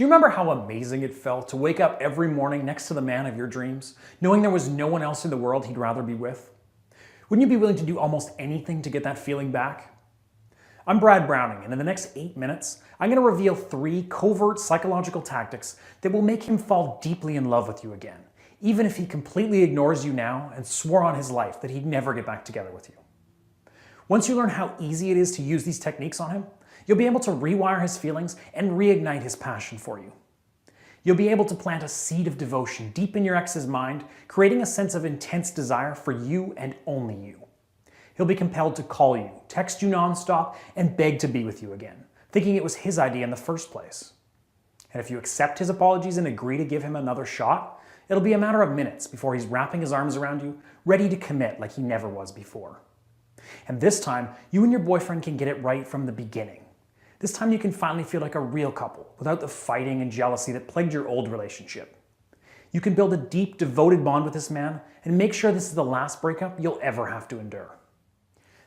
Do you remember how amazing it felt to wake up every morning next to the man of your dreams, knowing there was no one else in the world he'd rather be with? Wouldn't you be willing to do almost anything to get that feeling back? I'm Brad Browning, and in the next 8 minutes, I'm going to reveal 3 covert psychological tactics that will make him fall deeply in love with you again, even if he completely ignores you now and swore on his life that he'd never get back together with you. Once you learn how easy it is to use these techniques on him, you'll be able to rewire his feelings and reignite his passion for you. You'll be able to plant a seed of devotion deep in your ex's mind, creating a sense of intense desire for you and only you. He'll be compelled to call you, text you nonstop, and beg to be with you again, thinking it was his idea in the first place. And if you accept his apologies and agree to give him another shot, it'll be a matter of minutes before he's wrapping his arms around you, ready to commit like he never was before. And this time, you and your boyfriend can get it right from the beginning. This time you can finally feel like a real couple without the fighting and jealousy that plagued your old relationship. You can build a deep, devoted bond with this man and make sure this is the last breakup you'll ever have to endure.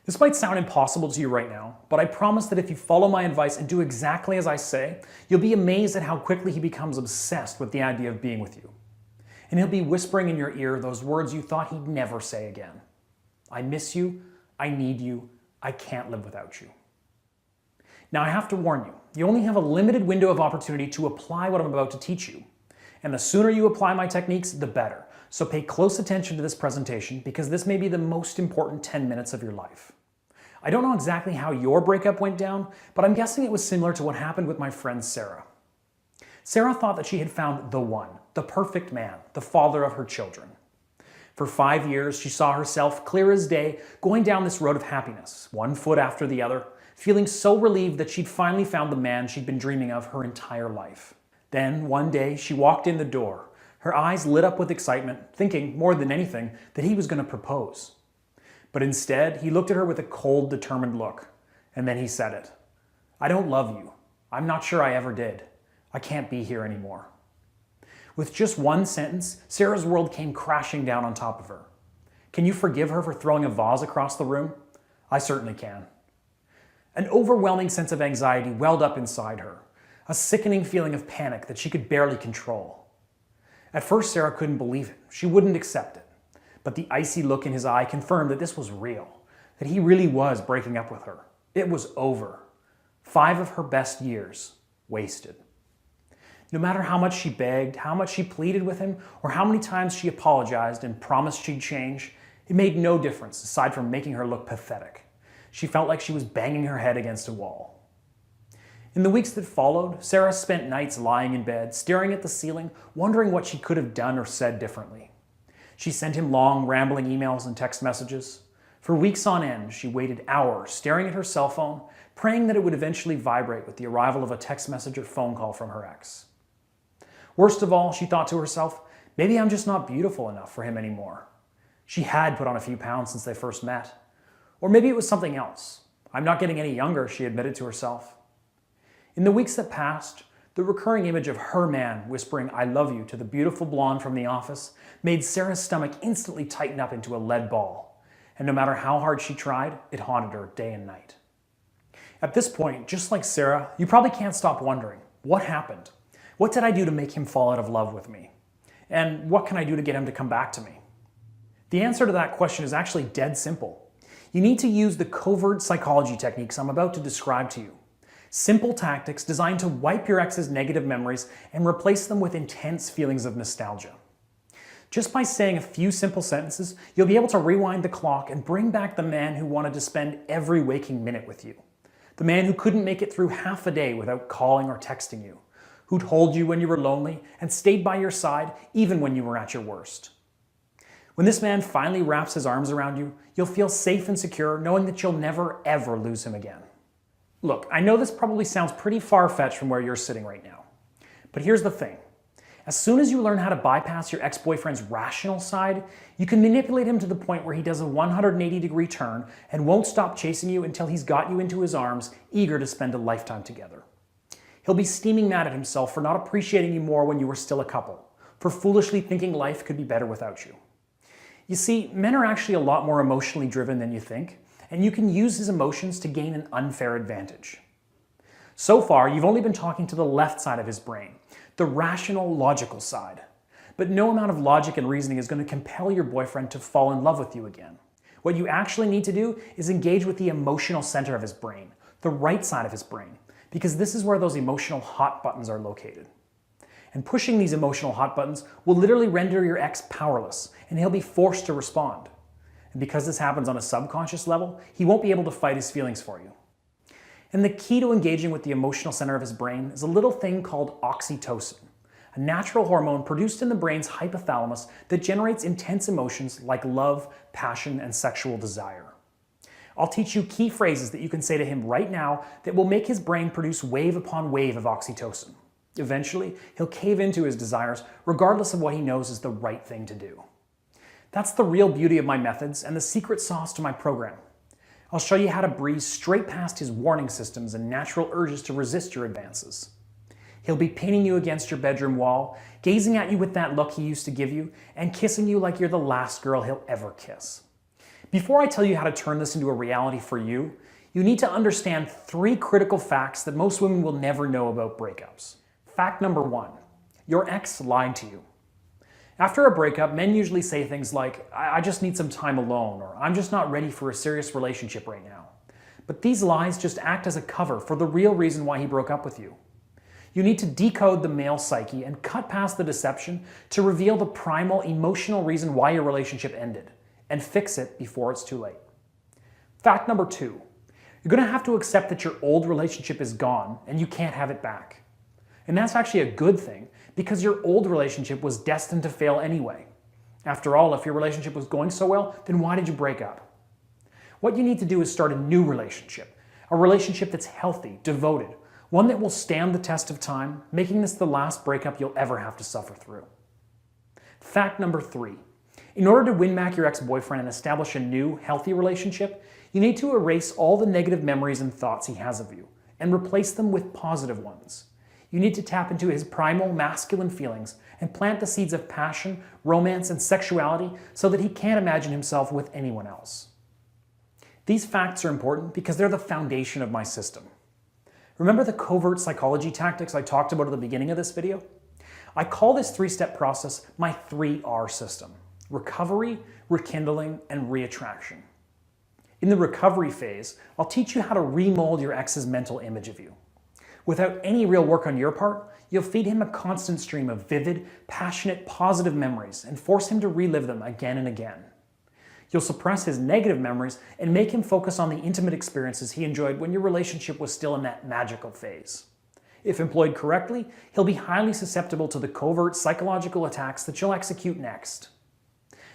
This might sound impossible to you right now, but I promise that if you follow my advice and do exactly as I say, you'll be amazed at how quickly he becomes obsessed with the idea of being with you. And he'll be whispering in your ear those words you thought he'd never say again. I miss you, I need you, I can't live without you. Now I have to warn you, you only have a limited window of opportunity to apply what I'm about to teach you. And the sooner you apply my techniques, the better. So pay close attention to this presentation because this may be the most important 10 minutes of your life. I don't know exactly how your breakup went down, but I'm guessing it was similar to what happened with my friend Sarah. Sarah thought that she had found the one, the perfect man, the father of her children. For 5 years, she saw herself clear as day going down this road of happiness, one foot after the other, feeling so relieved that she'd finally found the man she'd been dreaming of her entire life. Then, one day, she walked in the door, her eyes lit up with excitement, thinking, more than anything, that he was going to propose. But instead, he looked at her with a cold, determined look, and then he said it. "I don't love you. I'm not sure I ever did. I can't be here anymore." With just one sentence, Sarah's world came crashing down on top of her. Can you forgive her for throwing a vase across the room? I certainly can. An overwhelming sense of anxiety welled up inside her, a sickening feeling of panic that she could barely control. At first, Sarah couldn't believe it. She wouldn't accept it. But the icy look in his eye confirmed that this was real, that he really was breaking up with her. It was over. 5 of her best years wasted. No matter how much she begged, how much she pleaded with him, or how many times she apologized and promised she'd change, it made no difference aside from making her look pathetic. She felt like she was banging her head against a wall. In the weeks that followed, Sarah spent nights lying in bed, staring at the ceiling, wondering what she could have done or said differently. She sent him long, rambling emails and text messages. For weeks on end, she waited hours staring at her cell phone, praying that it would eventually vibrate with the arrival of a text message or phone call from her ex. Worst of all, she thought to herself, maybe I'm just not beautiful enough for him anymore. She had put on a few pounds since they first met. Or maybe it was something else. I'm not getting any younger, she admitted to herself. In the weeks that passed, the recurring image of her man whispering "I love you" to the beautiful blonde from the office made Sarah's stomach instantly tighten up into a lead ball. And no matter how hard she tried, it haunted her day and night. At this point, just like Sarah, you probably can't stop wondering, what happened? What did I do to make him fall out of love with me? And what can I do to get him to come back to me? The answer to that question is actually dead simple. You need to use the covert psychology techniques I'm about to describe to you. Simple tactics designed to wipe your ex's negative memories and replace them with intense feelings of nostalgia. Just by saying a few simple sentences, you'll be able to rewind the clock and bring back the man who wanted to spend every waking minute with you. The man who couldn't make it through half a day without calling or texting you. Who'd hold you when you were lonely and stayed by your side even when you were at your worst. When this man finally wraps his arms around you, you'll feel safe and secure knowing that you'll never ever lose him again. Look, I know this probably sounds pretty far-fetched from where you're sitting right now. But here's the thing. As soon as you learn how to bypass your ex-boyfriend's rational side, you can manipulate him to the point where he does a 180-degree turn and won't stop chasing you until he's got you into his arms, eager to spend a lifetime together. He'll be steaming mad at himself for not appreciating you more when you were still a couple, for foolishly thinking life could be better without you. You see, men are actually a lot more emotionally driven than you think, and you can use his emotions to gain an unfair advantage. So far, you've only been talking to the left side of his brain, the rational, logical side. But no amount of logic and reasoning is going to compel your boyfriend to fall in love with you again. What you actually need to do is engage with the emotional center of his brain, the right side of his brain, because this is where those emotional hot buttons are located. And pushing these emotional hot buttons will literally render your ex powerless, and he'll be forced to respond. And because this happens on a subconscious level, he won't be able to fight his feelings for you. And the key to engaging with the emotional center of his brain is a little thing called oxytocin, a natural hormone produced in the brain's hypothalamus that generates intense emotions like love, passion, and sexual desire. I'll teach you key phrases that you can say to him right now that will make his brain produce wave upon wave of oxytocin. Eventually, he'll cave into his desires regardless of what he knows is the right thing to do. That's the real beauty of my methods and the secret sauce to my program. I'll show you how to breeze straight past his warning systems and natural urges to resist your advances. He'll be pinning you against your bedroom wall, gazing at you with that look he used to give you, and kissing you like you're the last girl he'll ever kiss. Before I tell you how to turn this into a reality for you, you need to understand 3 critical facts that most women will never know about breakups. Fact number 1, your ex lied to you. After a breakup, men usually say things like, I just need some time alone, or I'm just not ready for a serious relationship right now. But these lies just act as a cover for the real reason why he broke up with you. You need to decode the male psyche and cut past the deception to reveal the primal emotional reason why your relationship ended, and fix it before it's too late. Fact number 2, you're going to have to accept that your old relationship is gone and you can't have it back. And that's actually a good thing, because your old relationship was destined to fail anyway. After all, if your relationship was going so well, then why did you break up? What you need to do is start a new relationship, a relationship that's healthy, devoted, one that will stand the test of time, making this the last breakup you'll ever have to suffer through. Fact number 3, in order to win back your ex-boyfriend and establish a new, healthy relationship, you need to erase all the negative memories and thoughts he has of you, and replace them with positive ones. You need to tap into his primal masculine feelings and plant the seeds of passion, romance, and sexuality so that he can't imagine himself with anyone else. These facts are important because they're the foundation of my system. Remember the covert psychology tactics I talked about at the beginning of this video? I call this 3-step process my 3R system: recovery, rekindling, and reattraction. In the recovery phase, I'll teach you how to remold your ex's mental image of you. Without any real work on your part, you'll feed him a constant stream of vivid, passionate, positive memories and force him to relive them again and again. You'll suppress his negative memories and make him focus on the intimate experiences he enjoyed when your relationship was still in that magical phase. If employed correctly, he'll be highly susceptible to the covert psychological attacks that you'll execute next.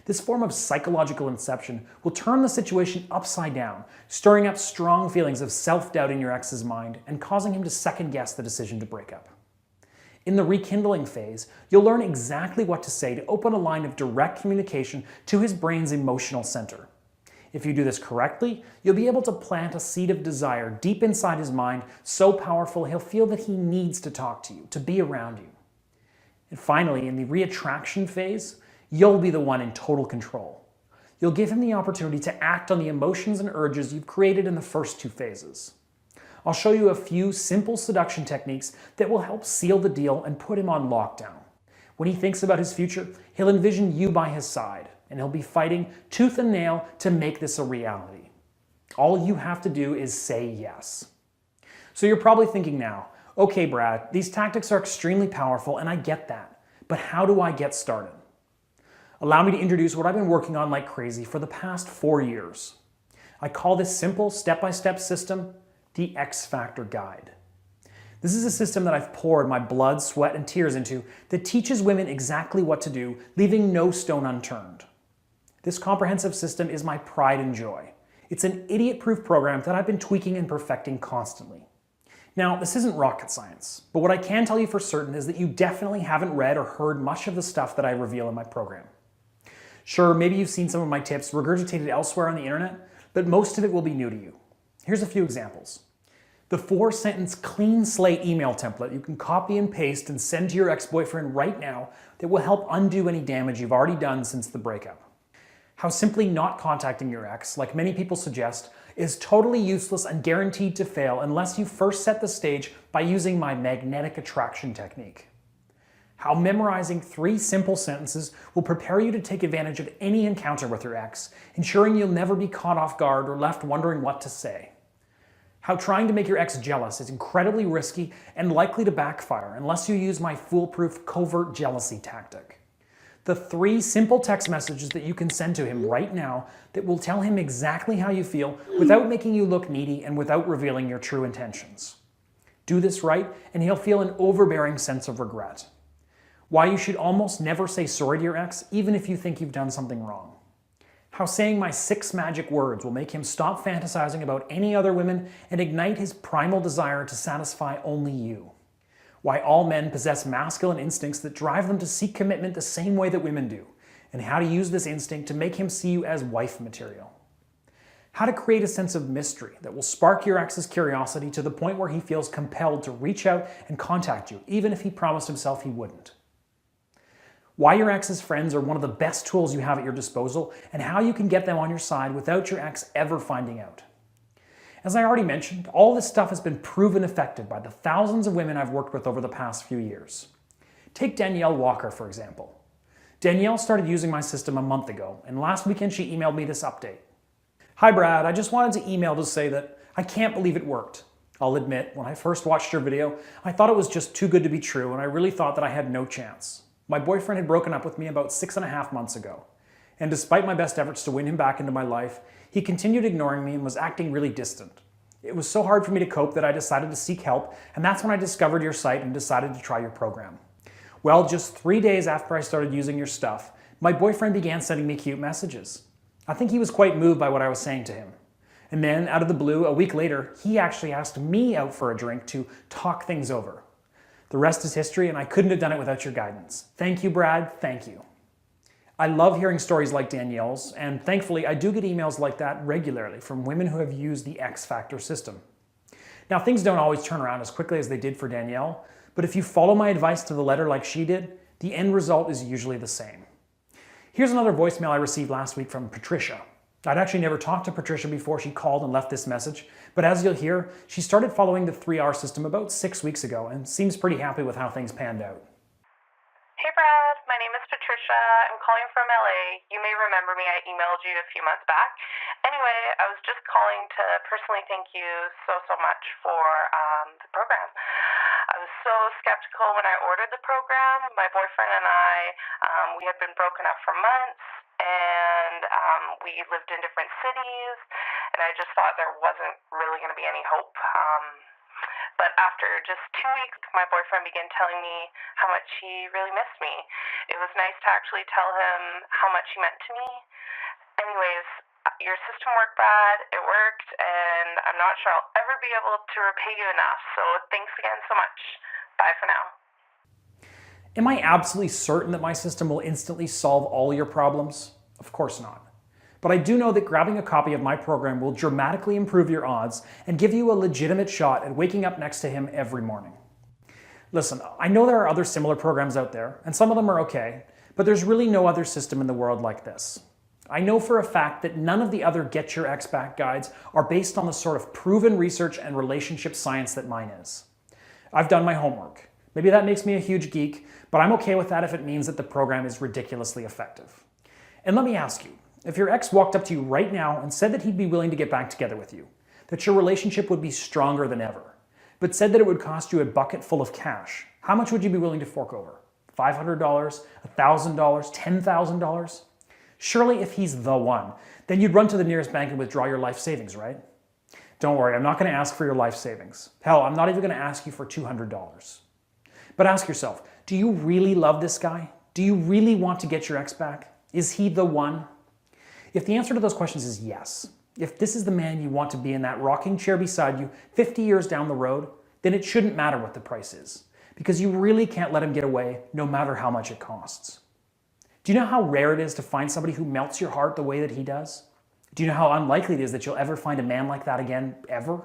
This form of psychological inception will turn the situation upside down, stirring up strong feelings of self-doubt in your ex's mind and causing him to second-guess the decision to break up. In the rekindling phase, you'll learn exactly what to say to open a line of direct communication to his brain's emotional center. If you do this correctly, you'll be able to plant a seed of desire deep inside his mind, so powerful he'll feel that he needs to talk to you, to be around you. And finally, in the reattraction phase, you'll be the one in total control. You'll give him the opportunity to act on the emotions and urges you've created in the first 2 phases. I'll show you a few simple seduction techniques that will help seal the deal and put him on lockdown. When he thinks about his future, he'll envision you by his side, and he'll be fighting tooth and nail to make this a reality. All you have to do is say yes. So you're probably thinking now, okay, Brad, these tactics are extremely powerful and I get that, but how do I get started? Allow me to introduce what I've been working on like crazy for the past 4 years. I call this simple step-by-step system the X Factor Guide. This is a system that I've poured my blood, sweat, and tears into that teaches women exactly what to do, leaving no stone unturned. This comprehensive system is my pride and joy. It's an idiot-proof program that I've been tweaking and perfecting constantly. Now, this isn't rocket science, but what I can tell you for certain is that you definitely haven't read or heard much of the stuff that I reveal in my program. Sure, maybe you've seen some of my tips regurgitated elsewhere on the internet, but most of it will be new to you. Here's a few examples. The 4-sentence clean slate email template you can copy and paste and send to your ex-boyfriend right now that will help undo any damage you've already done since the breakup. How simply not contacting your ex, like many people suggest, is totally useless and guaranteed to fail unless you first set the stage by using my magnetic attraction technique. how memorizing 3 simple sentences will prepare you to take advantage of any encounter with your ex, ensuring you'll never be caught off guard or left wondering what to say. How trying to make your ex jealous is incredibly risky and likely to backfire unless you use my foolproof covert jealousy tactic. The 3 simple text messages that you can send to him right now that will tell him exactly how you feel without making you look needy and without revealing your true intentions. Do this right, and he'll feel an overbearing sense of regret. Why you should almost never say sorry to your ex, even if you think you've done something wrong. How saying my 6 magic words will make him stop fantasizing about any other women and ignite his primal desire to satisfy only you. Why all men possess masculine instincts that drive them to seek commitment the same way that women do, and how to use this instinct to make him see you as wife material. How to create a sense of mystery that will spark your ex's curiosity to the point where he feels compelled to reach out and contact you, even if he promised himself he wouldn't. Why your ex's friends are one of the best tools you have at your disposal, and how you can get them on your side without your ex ever finding out. As I already mentioned, all this stuff has been proven effective by the thousands of women I've worked with over the past few years. Take Danielle Walker, for example. Danielle started using my system a month ago, and last weekend she emailed me this update. Hi Brad, I just wanted to email to say that I can't believe it worked. I'll admit, when I first watched your video, I thought it was just too good to be true, and I really thought that I had no chance. My boyfriend had broken up with me about 6.5 months ago, and despite my best efforts to win him back into my life, he continued ignoring me and was acting really distant. It was so hard for me to cope that I decided to seek help, and that's when I discovered your site and decided to try your program. Well, just 3 days after I started using your stuff, my boyfriend began sending me cute messages. I think he was quite moved by what I was saying to him. And then, out of the blue, a week later, he actually asked me out for a drink to talk things over. The rest is history, and I couldn't have done it without your guidance. Thank you, Brad. Thank you. I love hearing stories like Danielle's, and thankfully I do get emails like that regularly from women who have used the X Factor system. Now, things don't always turn around as quickly as they did for Danielle, but if you follow my advice to the letter like she did, the end result is usually the same. Here's another voicemail I received last week from Patricia. I'd actually never talked to Patricia before she called and left this message, but as you'll hear, she started following the 3R system about 6 weeks ago and seems pretty happy with how things panned out. Hey Brad, my name is Patricia. I'm calling from LA. You may remember me, I emailed you a few months back. Anyway, I was just calling to personally thank you so much for the program. I was so skeptical when I ordered the program. My boyfriend and I, we had been broken up for months, and we lived in different cities, and I just thought there wasn't really going to be any hope. But after just 2 weeks, my boyfriend began telling me how much he really missed me. It was nice to actually tell him how much he meant to me. Anyways, your system worked, Brad. It worked, and I'm not sure I'll ever be able to repay you enough. So thanks again so much. Bye for now. Am I absolutely certain that my system will instantly solve all your problems? Of course not. But I do know that grabbing a copy of my program will dramatically improve your odds and give you a legitimate shot at waking up next to him every morning. Listen, I know there are other similar programs out there, and some of them are okay, but there's really no other system in the world like this. I know for a fact that none of the other Get Your Ex Back guides are based on the sort of proven research and relationship science that mine is. I've done my homework. Maybe that makes me a huge geek, but I'm okay with that if it means that the program is ridiculously effective. And let me ask you, if your ex walked up to you right now and said that he'd be willing to get back together with you, that your relationship would be stronger than ever, but said that it would cost you a bucket full of cash, how much would you be willing to fork over? $500, $1,000, $10,000? Surely if he's the one, then you'd run to the nearest bank and withdraw your life savings, right? Don't worry, I'm not going to ask for your life savings. Hell, I'm not even going to ask you for $200. But ask yourself, do you really love this guy? Do you really want to get your ex back? Is he the one? If the answer to those questions is yes, if this is the man you want to be in that rocking chair beside you 50 years down the road, then it shouldn't matter what the price is, because you really can't let him get away no matter how much it costs. Do you know how rare it is to find somebody who melts your heart the way that he does? Do you know how unlikely it is that you'll ever find a man like that again, ever?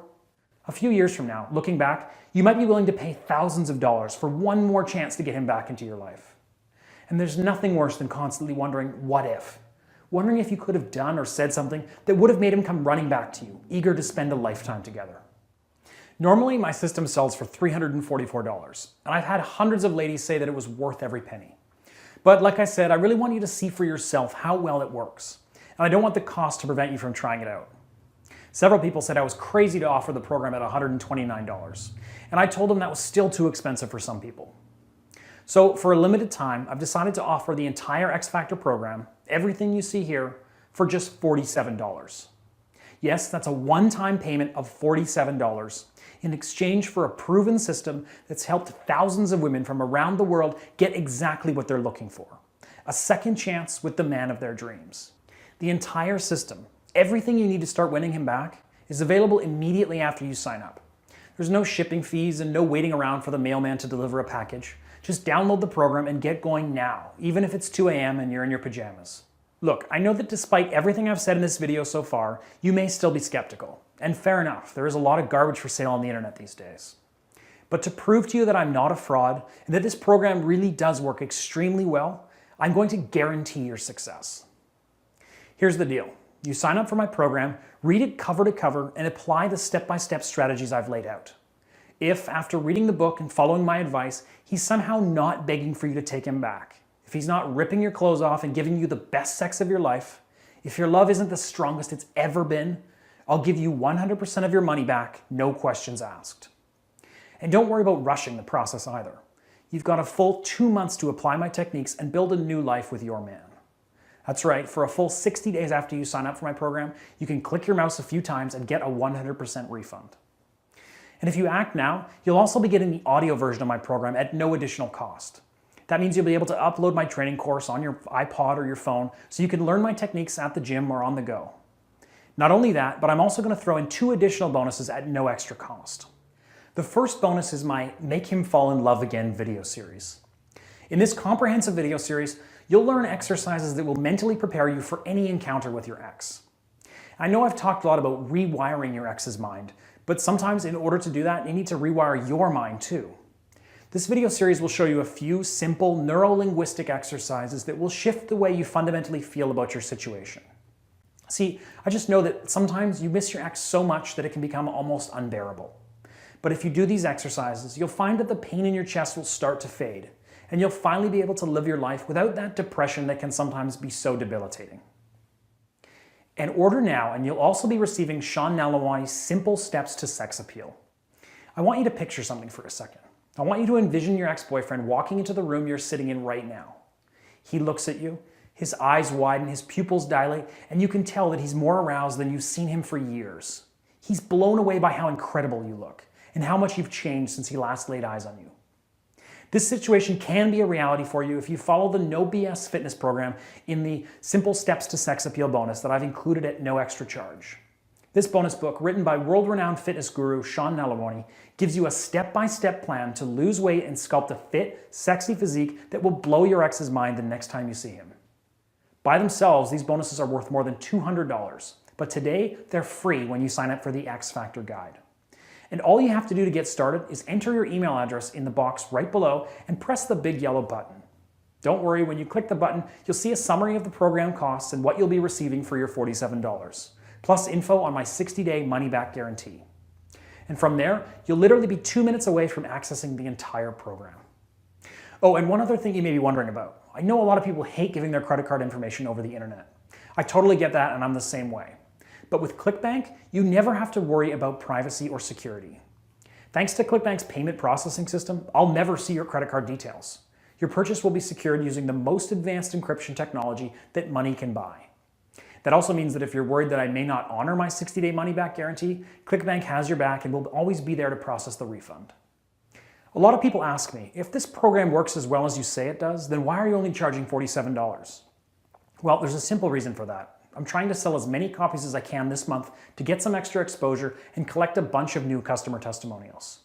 A few years from now, looking back, you might be willing to pay thousands of dollars for one more chance to get him back into your life. And there's nothing worse than constantly wondering, what if? Wondering if you could have done or said something that would have made him come running back to you, eager to spend a lifetime together. Normally, my system sells for $344, and I've had hundreds of ladies say that it was worth every penny. But like I said, I really want you to see for yourself how well it works, and I don't want the cost to prevent you from trying it out. Several people said I was crazy to offer the program at $129, and I told them that was still too expensive for some people. So for a limited time, I've decided to offer the entire X Factor program, everything you see here, for just $47. Yes, that's a one-time payment of $47 in exchange for a proven system that's helped thousands of women from around the world get exactly what they're looking for. A second chance with the man of their dreams. The entire system, everything you need to start winning him back, is available immediately after you sign up. There's no shipping fees and no waiting around for the mailman to deliver a package. Just download the program and get going now, even if it's 2 a.m. and you're in your pajamas. Look, I know that despite everything I've said in this video so far, you may still be skeptical. And fair enough, there is a lot of garbage for sale on the internet these days. But to prove to you that I'm not a fraud and that this program really does work extremely well, I'm going to guarantee your success. Here's the deal. You sign up for my program, read it cover to cover, and apply the step-by-step strategies I've laid out. If, after reading the book and following my advice, he's somehow not begging for you to take him back, if he's not ripping your clothes off and giving you the best sex of your life, if your love isn't the strongest it's ever been, I'll give you 100% of your money back, no questions asked. And don't worry about rushing the process either. You've got a full 2 months to apply my techniques and build a new life with your man. That's right, for a full 60 days after you sign up for my program, you can click your mouse a few times and get a 100% refund. And if you act now, you'll also be getting the audio version of my program at no additional cost. That means you'll be able to upload my training course on your iPod or your phone so you can learn my techniques at the gym or on the go. Not only that, but I'm also going to throw in 2 additional bonuses at no extra cost. The first bonus is my Make Him Fall in Love Again video series. In this comprehensive video series, you'll learn exercises that will mentally prepare you for any encounter with your ex. I know I've talked a lot about rewiring your ex's mind, but sometimes in order to do that, you need to rewire your mind too. This video series will show you a few simple neuro-linguistic exercises that will shift the way you fundamentally feel about your situation. See, I just know that sometimes you miss your ex so much that it can become almost unbearable. But if you do these exercises, you'll find that the pain in your chest will start to fade, and you'll finally be able to live your life without that depression that can sometimes be so debilitating. And order now, and you'll also be receiving Sean Nalawani's Simple Steps to Sex Appeal. I want you to picture something for a second. I want you to envision your ex-boyfriend walking into the room you're sitting in right now. He looks at you, his eyes widen, his pupils dilate, and you can tell that he's more aroused than you've seen him for years. He's blown away by how incredible you look and how much you've changed since he last laid eyes on you. This situation can be a reality for you if you follow the No BS fitness program in the Simple Steps to Sex Appeal bonus that I've included at no extra charge. This bonus book, written by world-renowned fitness guru Sean Nalawani, gives you a step-by-step plan to lose weight and sculpt a fit, sexy physique that will blow your ex's mind the next time you see him. By themselves, these bonuses are worth more than $200, but today they're free when you sign up for the X Factor Guide. And all you have to do to get started is enter your email address in the box right below and press the big yellow button. Don't worry, when you click the button, you'll see a summary of the program costs and what you'll be receiving for your $47, plus info on my 60-day money-back guarantee. And from there, you'll literally be 2 minutes away from accessing the entire program. Oh, and one other thing you may be wondering about. I know a lot of people hate giving their credit card information over the internet. I totally get that, and I'm the same way. But with ClickBank, you never have to worry about privacy or security. Thanks to ClickBank's payment processing system, I'll never see your credit card details. Your purchase will be secured using the most advanced encryption technology that money can buy. That also means that if you're worried that I may not honor my 60-day money-back guarantee, ClickBank has your back and will always be there to process the refund. A lot of people ask me, if this program works as well as you say it does, then why are you only charging $47? Well, there's a simple reason for that. I'm trying to sell as many copies as I can this month to get some extra exposure and collect a bunch of new customer testimonials.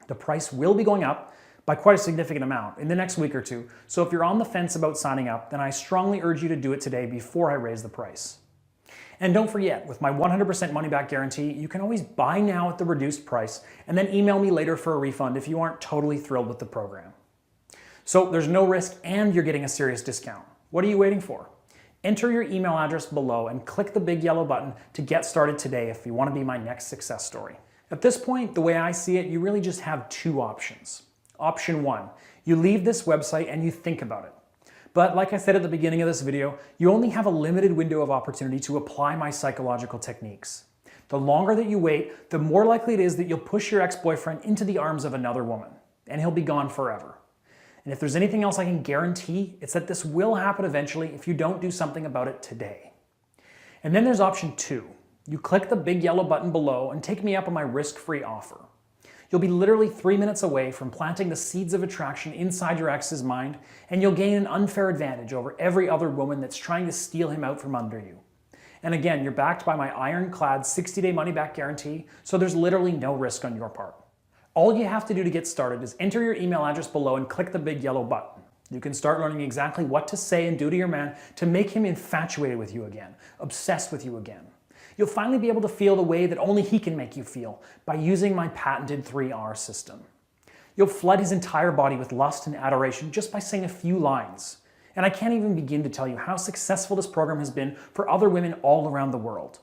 The price will be going up by quite a significant amount in the next week or two, so if you're on the fence about signing up, then I strongly urge you to do it today before I raise the price. And don't forget, with my 100% money-back guarantee, you can always buy now at the reduced price and then email me later for a refund if you aren't totally thrilled with the program. So there's no risk and you're getting a serious discount. What are you waiting for? Enter your email address below and click the big yellow button to get started today if you want to be my next success story. At this point, the way I see it, you really just have two options. Option one, you leave this website and you think about it. But like I said at the beginning of this video, you only have a limited window of opportunity to apply my psychological techniques. The longer that you wait, the more likely it is that you'll push your ex-boyfriend into the arms of another woman, and he'll be gone forever. And if there's anything else I can guarantee, it's that this will happen eventually if you don't do something about it today. And then there's option two. You click the big yellow button below and take me up on my risk-free offer. You'll be literally 3 minutes away from planting the seeds of attraction inside your ex's mind, and you'll gain an unfair advantage over every other woman that's trying to steal him out from under you. And again, you're backed by my ironclad 60-day money-back guarantee, so there's literally no risk on your part. All you have to do to get started is enter your email address below and click the big yellow button. You can start learning exactly what to say and do to your man to make him infatuated with you again, obsessed with you again. You'll finally be able to feel the way that only he can make you feel by using my patented 3R system. You'll flood his entire body with lust and adoration just by saying a few lines. And I can't even begin to tell you how successful this program has been for other women all around the world.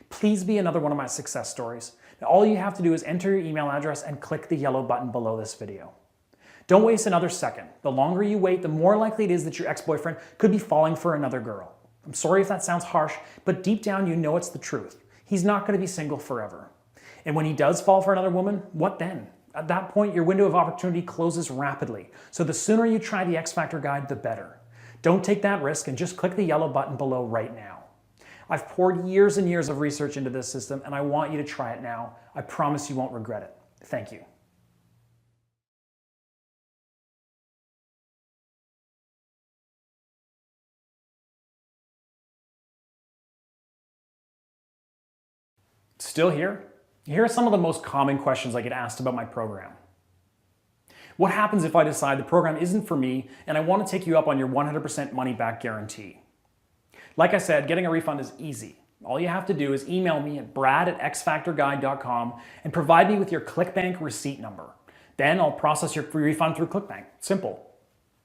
Please be another one of my success stories. Now, all you have to do is enter your email address and click the yellow button below this video. Don't waste another second. The longer you wait, the more likely it is that your ex-boyfriend could be falling for another girl. I'm sorry if that sounds harsh, but deep down you know it's the truth. He's not going to be single forever. And when he does fall for another woman, what then? At that point, your window of opportunity closes rapidly. So the sooner you try the X Factor guide, the better. Don't take that risk and just click the yellow button below right now. I've poured years and years of research into this system, and I want you to try it now. I promise you won't regret it. Thank you. Still here? Here are some of the most common questions I get asked about my program. What happens if I decide the program isn't for me and I want to take you up on your 100% money back guarantee? Like I said, getting a refund is easy. All you have to do is email me at brad@xfactorguide.com and provide me with your ClickBank receipt number. Then I'll process your refund through ClickBank. Simple.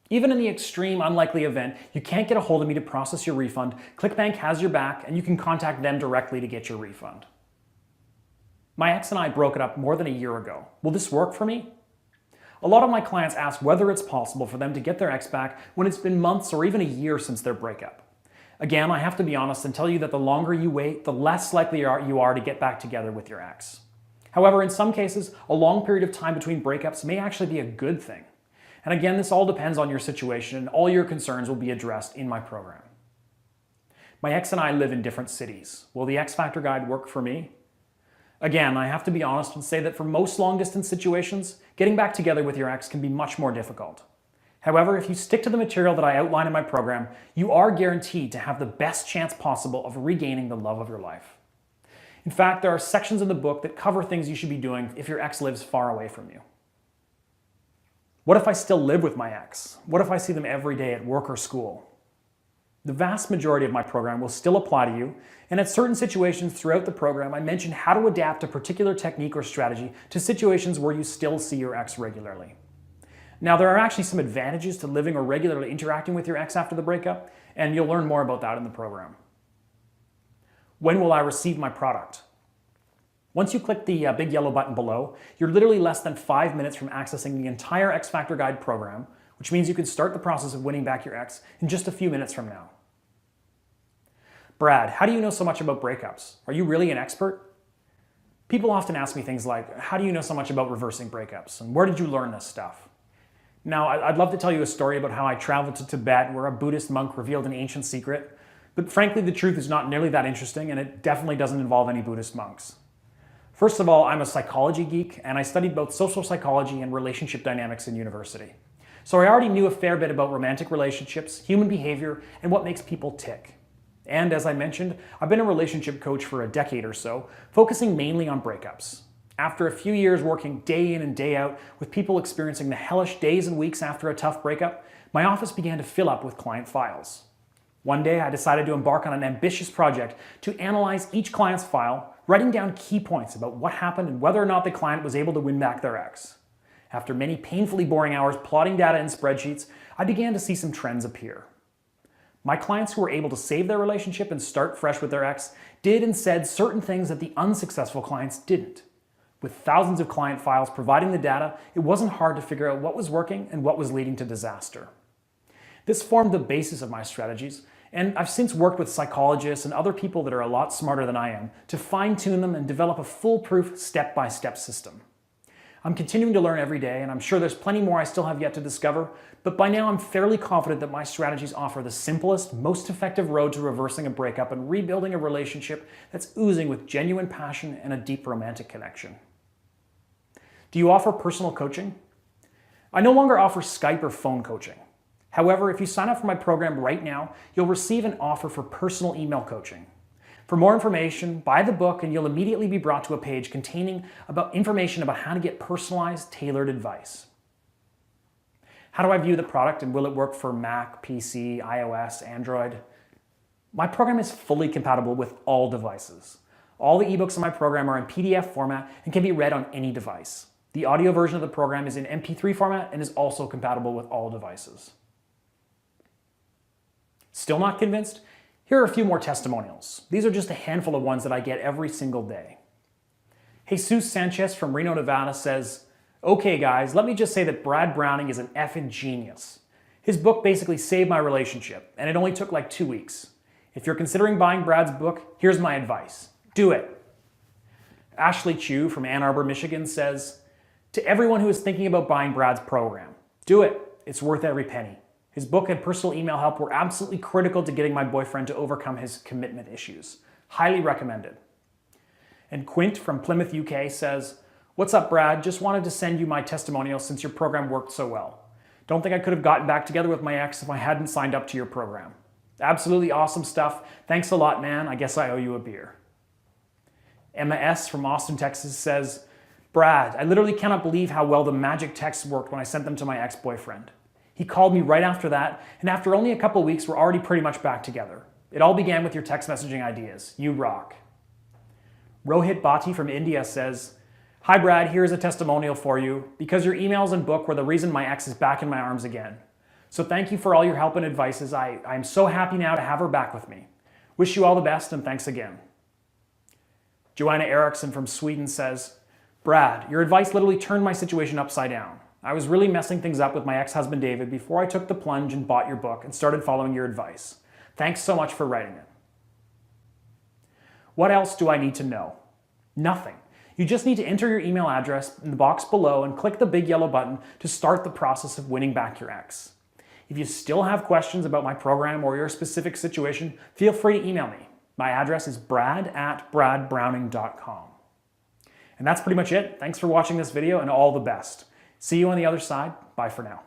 Even in the extreme unlikely event you can't get a hold of me to process your refund, ClickBank has your back and you can contact them directly to get your refund. My ex and I broke it up more than a year ago. Will this work for me? A lot of my clients ask whether it's possible for them to get their ex back when it's been months or even a year since their breakup. Again, I have to be honest and tell you that the longer you wait, the less likely you are to get back together with your ex. However, in some cases, a long period of time between breakups may actually be a good thing. And again, this all depends on your situation and all your concerns will be addressed in my program. My ex and I live in different cities. Will the X Factor Guide work for me? Again, I have to be honest and say that for most long-distance situations, getting back together with your ex can be much more difficult. However, if you stick to the material that I outline in my program, you are guaranteed to have the best chance possible of regaining the love of your life. In fact, there are sections in the book that cover things you should be doing if your ex lives far away from you. What if I still live with my ex? What if I see them every day at work or school? The vast majority of my program will still apply to you, and at certain situations throughout the program, I mention how to adapt a particular technique or strategy to situations where you still see your ex regularly. Now, there are actually some advantages to living or regularly interacting with your ex after the breakup, and you'll learn more about that in the program. When will I receive my product? Once you click the big yellow button below, you're literally less than 5 minutes from accessing the entire X Factor Guide program, which means you can start the process of winning back your ex in just a few minutes from now. Brad, how do you know so much about breakups? Are you really an expert? People often ask me things like, how do you know so much about reversing breakups? And where did you learn this stuff? Now, I'd love to tell you a story about how I traveled to Tibet where a Buddhist monk revealed an ancient secret, but frankly, the truth is not nearly that interesting, and it definitely doesn't involve any Buddhist monks. First of all, I'm a psychology geek, and I studied both social psychology and relationship dynamics in university. So I already knew a fair bit about romantic relationships, human behavior, and what makes people tick. And as I mentioned, I've been a relationship coach for a decade or so, focusing mainly on breakups. After a few years working day in and day out with people experiencing the hellish days and weeks after a tough breakup, my office began to fill up with client files. One day I decided to embark on an ambitious project to analyze each client's file, writing down key points about what happened and whether or not the client was able to win back their ex. After many painfully boring hours plotting data in spreadsheets, I began to see some trends appear. My clients who were able to save their relationship and start fresh with their ex did and said certain things that the unsuccessful clients didn't. With thousands of client files providing the data, it wasn't hard to figure out what was working and what was leading to disaster. This formed the basis of my strategies, and I've since worked with psychologists and other people that are a lot smarter than I am to fine-tune them and develop a foolproof step-by-step system. I'm continuing to learn every day, and I'm sure there's plenty more I still have yet to discover, but by now I'm fairly confident that my strategies offer the simplest, most effective road to reversing a breakup and rebuilding a relationship that's oozing with genuine passion and a deep romantic connection. Do you offer personal coaching? I no longer offer Skype or phone coaching. However, if you sign up for my program right now, you'll receive an offer for personal email coaching. For more information, buy the book and you'll immediately be brought to a page containing information about how to get personalized, tailored advice. How do I view the product and will it work for Mac, PC, iOS, Android? My program is fully compatible with all devices. All the ebooks in my program are in PDF format and can be read on any device. The audio version of the program is in MP3 format and is also compatible with all devices. Still not convinced? Here are a few more testimonials. These are just a handful of ones that I get every single day. Jesus Sanchez from Reno, Nevada says, "Okay guys, let me just say that Brad Browning is an effing genius. His book basically saved my relationship, and it only took like 2 weeks. If you're considering buying Brad's book, here's my advice. Do it." Ashley Chu from Ann Arbor, Michigan says, "To everyone who is thinking about buying Brad's program, do it. It's worth every penny. His book and personal email help were absolutely critical to getting my boyfriend to overcome his commitment issues. Highly recommended." And Quint from Plymouth, UK says, "What's up, Brad? Just wanted to send you my testimonial since your program worked so well. Don't think I could have gotten back together with my ex if I hadn't signed up to your program. Absolutely awesome stuff. Thanks a lot, man. I guess I owe you a beer." Emma S. from Austin, Texas says, "Brad, I literally cannot believe how well the magic texts worked when I sent them to my ex-boyfriend. He called me right after that, and after only a couple weeks, we're already pretty much back together. It all began with your text messaging ideas. You rock." Rohit Bhatti from India says, "Hi Brad, here's a testimonial for you, because your emails and book were the reason my ex is back in my arms again. So thank you for all your help and advices. I'm so happy now to have her back with me. Wish you all the best and thanks again." Joanna Eriksson from Sweden says, "Brad, your advice literally turned my situation upside down. I was really messing things up with my ex-husband David before I took the plunge and bought your book and started following your advice. Thanks so much for writing it." What else do I need to know? Nothing. You just need to enter your email address in the box below and click the big yellow button to start the process of winning back your ex. If you still have questions about my program or your specific situation, feel free to email me. My address is brad@bradbrowning.com. And that's pretty much it. Thanks for watching this video and all the best. See you on the other side. Bye for now.